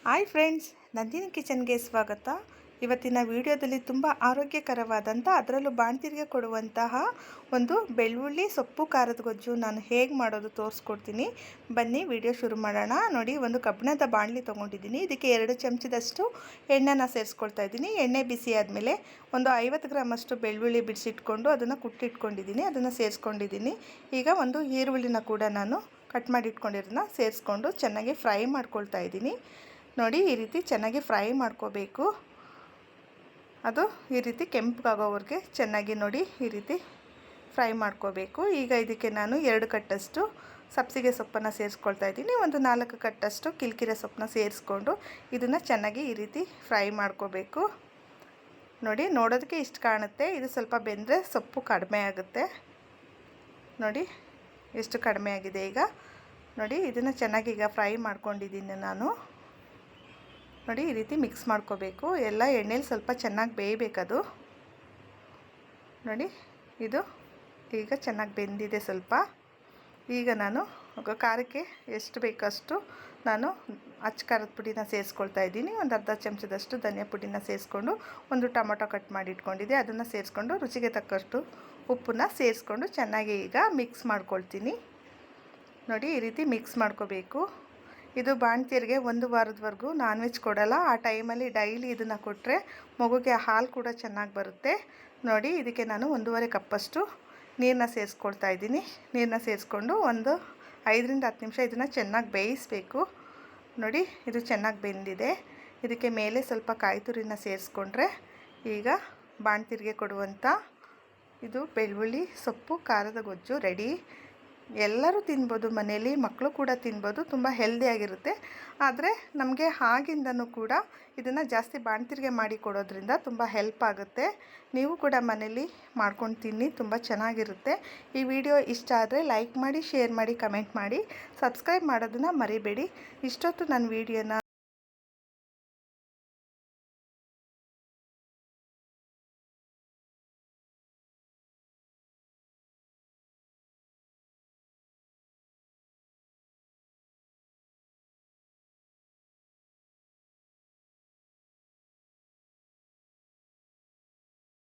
Hi friends, Nandini ಕಿಚನ್ಗೆ ಸ್ವಾಗತ. ಇವತ್ತಿನ ವಿಡಿಯೋದಲ್ಲಿ ತುಂಬ ಆರೋಗ್ಯಕರವಾದಂಥ ಅದರಲ್ಲೂ ಬಾಣಂತಿಯರಿಗೆ ಕೊಡುವಂತಹ ಒಂದು ಬೆಳ್ಳುಳ್ಳಿ ಸೊಪ್ಪು ಖಾರದ ಗೊಜ್ಜು ನಾನು ಹೇಗೆ ಮಾಡೋದು ತೋರಿಸ್ಕೊಡ್ತೀನಿ. ಬನ್ನಿ ವಿಡಿಯೋ ಶುರು ಮಾಡೋಣ. ನೋಡಿ, ಒಂದು ಕಬ್ಬಿಣದ ಬಾಣಲಿ ತೊಗೊಂಡಿದ್ದೀನಿ. ಇದಕ್ಕೆ 2 ಚಮಚದಷ್ಟು ಎಣ್ಣೆನ ಸೇರಿಸ್ಕೊಳ್ತಾ ಇದ್ದೀನಿ. ಎಣ್ಣೆ ಬಿಸಿ ಆದಮೇಲೆ ಒಂದು 50 ಗ್ರಾಮಷ್ಟು ಬೆಳ್ಳುಳ್ಳಿ ಬಿಡಿಸಿಟ್ಕೊಂಡು ಅದನ್ನು ಕುಟ್ಟಿಟ್ಕೊಂಡಿದ್ದೀನಿ, ಅದನ್ನು ಸೇರಿಸ್ಕೊಂಡಿದ್ದೀನಿ. ಈಗ ಒಂದು ಈರುಳ್ಳಿನ ಕೂಡ ನಾನು ಕಟ್ ಮಾಡಿ ಇಟ್ಕೊಂಡಿರೋದನ್ನ ಸೇರಿಸ್ಕೊಂಡು ಚೆನ್ನಾಗಿ ಫ್ರೈ ಮಾಡ್ಕೊಳ್ತಾ ಇದ್ದೀನಿ. ನೋಡಿ, ಈ ರೀತಿ ಚೆನ್ನಾಗಿ ಫ್ರೈ ಮಾಡ್ಕೋಬೇಕು. ಅದು ಈ ರೀತಿ ಕೆಂಪಗಾಗೋವರೆಗೆ ಚೆನ್ನಾಗಿ ನೋಡಿ ಈ ರೀತಿ ಫ್ರೈ ಮಾಡ್ಕೋಬೇಕು. ಈಗ ಇದಕ್ಕೆ ನಾನು 2 ಕಟ್ಟಷ್ಟು ಸಬ್ಸಿಗೆ ಸೊಪ್ಪನ್ನು ಸೇರಿಸ್ಕೊಳ್ತಾ ಇದ್ದೀನಿ. ಒಂದು 4 ಕಟ್ಟಷ್ಟು ಕಿಲ್ಕಿರೆ ಸೊಪ್ಪನ್ನ ಸೇರಿಸ್ಕೊಂಡು ಇದನ್ನು ಚೆನ್ನಾಗಿ ಈ ರೀತಿ ಫ್ರೈ ಮಾಡ್ಕೋಬೇಕು. ನೋಡಿ, ನೋಡೋದಕ್ಕೆ ಇಷ್ಟು ಕಾಣುತ್ತೆ. ಇದು ಸ್ವಲ್ಪ ಬೆಂದರೆ ಸೊಪ್ಪು ಕಡಿಮೆ ಆಗುತ್ತೆ. ನೋಡಿ ಎಷ್ಟು ಕಡಿಮೆ ಆಗಿದೆ. ಈಗ ನೋಡಿ, ಇದನ್ನು ಚೆನ್ನಾಗಿ ಈಗ ಫ್ರೈ ಮಾಡ್ಕೊಂಡಿದ್ದೀನಿ ನಾನು. ನೋಡಿ, ಈ ರೀತಿ ಮಿಕ್ಸ್ ಮಾಡ್ಕೋಬೇಕು. ಎಲ್ಲ ಎಣ್ಣೆಲಿ ಸ್ವಲ್ಪ ಚೆನ್ನಾಗಿ ಬೇಯಬೇಕದು. ನೋಡಿ, ಇದು ಈಗ ಚೆನ್ನಾಗಿ ಬೆಂದಿದೆ ಸ್ವಲ್ಪ. ಈಗ ನಾನು ಖಾರಕ್ಕೆ ಎಷ್ಟು ಬೇಕಷ್ಟು ನಾನು ಅಚ್ಚ ಖಾರದ ಪುಡಿನ ಸೇರಿಸ್ಕೊಳ್ತಾ ಇದ್ದೀನಿ. ಒಂದು ಅರ್ಧ ಚಮಚದಷ್ಟು ಧನಿಯಾ ಪುಡಿನ ಸೇರಿಸ್ಕೊಂಡು, ಒಂದು ಟೊಮೊಟೊ ಕಟ್ ಮಾಡಿ ಇಟ್ಕೊಂಡಿದ್ದೆ ಅದನ್ನು ಸೇರಿಸ್ಕೊಂಡು, ರುಚಿಗೆ ತಕ್ಕಷ್ಟು ಉಪ್ಪನ್ನ ಸೇರಿಸ್ಕೊಂಡು ಚೆನ್ನಾಗಿ ಈಗ ಮಿಕ್ಸ್ ಮಾಡ್ಕೊಳ್ತೀನಿ. ನೋಡಿ, ಈ ರೀತಿ ಮಿಕ್ಸ್ ಮಾಡ್ಕೋಬೇಕು. ಇದು ಬಾಣಂತಿಯರಿಗೆ 1 ವಾರದವರೆಗೂ ನಾನ್ ವೆಜ್ ಕೊಡಲ್ಲ. ಆ ಟೈಮಲ್ಲಿ ಡೈಲಿ ಇದನ್ನು ಕೊಟ್ಟರೆ ಮಗುಗೆ ಹಾಲು ಕೂಡ ಚೆನ್ನಾಗಿ ಬರುತ್ತೆ. ನೋಡಿ, ಇದಕ್ಕೆ ನಾನು 1.5 ಕಪ್ಪಷ್ಟು ನೀರನ್ನ ಸೇರಿಸ್ಕೊಳ್ತಾ ಇದ್ದೀನಿ. ನೀರನ್ನ ಸೇರಿಸ್ಕೊಂಡು ಒಂದು 5ರಿಂದ 10 ನಿಮಿಷ ಇದನ್ನು ಚೆನ್ನಾಗಿ ಬೇಯಿಸಬೇಕು. ನೋಡಿ, ಇದು ಚೆನ್ನಾಗಿ ಬೆಂದಿದೆ. ಇದಕ್ಕೆ ಮೇಲೆ ಸ್ವಲ್ಪ ಕಾಯಿ ತುರಿನ ಸೇರಿಸ್ಕೊಂಡ್ರೆ ಈಗ ಬಾಣಂತಿಯರಿಗೆ ಕೊಡುವಂಥ ಇದು ಬೆಳ್ಳುಳ್ಳಿ ಸೊಪ್ಪು ಖಾರದ ಗೊಜ್ಜು ರೆಡಿ. ಎಲ್ಲರೂ ತಿನ್ಬೋದು, ಮನೇಲಿ ಮಕ್ಕಳು ಕೂಡ ತಿನ್ಬೋದು. ತುಂಬ ಹೆಲ್ದಿಯಾಗಿರುತ್ತೆ. ಆದರೆ ನಮಗೆ ಆಗಿಂದನೂ ಕೂಡ ಇದನ್ನು ಜಾಸ್ತಿ ಬಾಣಂತಿಯರಿಗೆ ಮಾಡಿ ಕೊಡೋದ್ರಿಂದ ತುಂಬ ಹೆಲ್ಪ್ ಆಗುತ್ತೆ. ನೀವು ಕೂಡ ಮನೇಲಿ ಮಾಡ್ಕೊಂಡು ತಿನ್ನಿ, ತುಂಬ ಚೆನ್ನಾಗಿರುತ್ತೆ. ಈ ವಿಡಿಯೋ ಇಷ್ಟ ಆದರೆ ಲೈಕ್ ಮಾಡಿ, ಶೇರ್ ಮಾಡಿ, ಕಮೆಂಟ್ ಮಾಡಿ, ಸಬ್ಸ್ಕ್ರೈಬ್ ಮಾಡೋದನ್ನು ಮರಿಬೇಡಿ. ಇಷ್ಟೊತ್ತು ನನ್ನ ವಿಡಿಯೋನ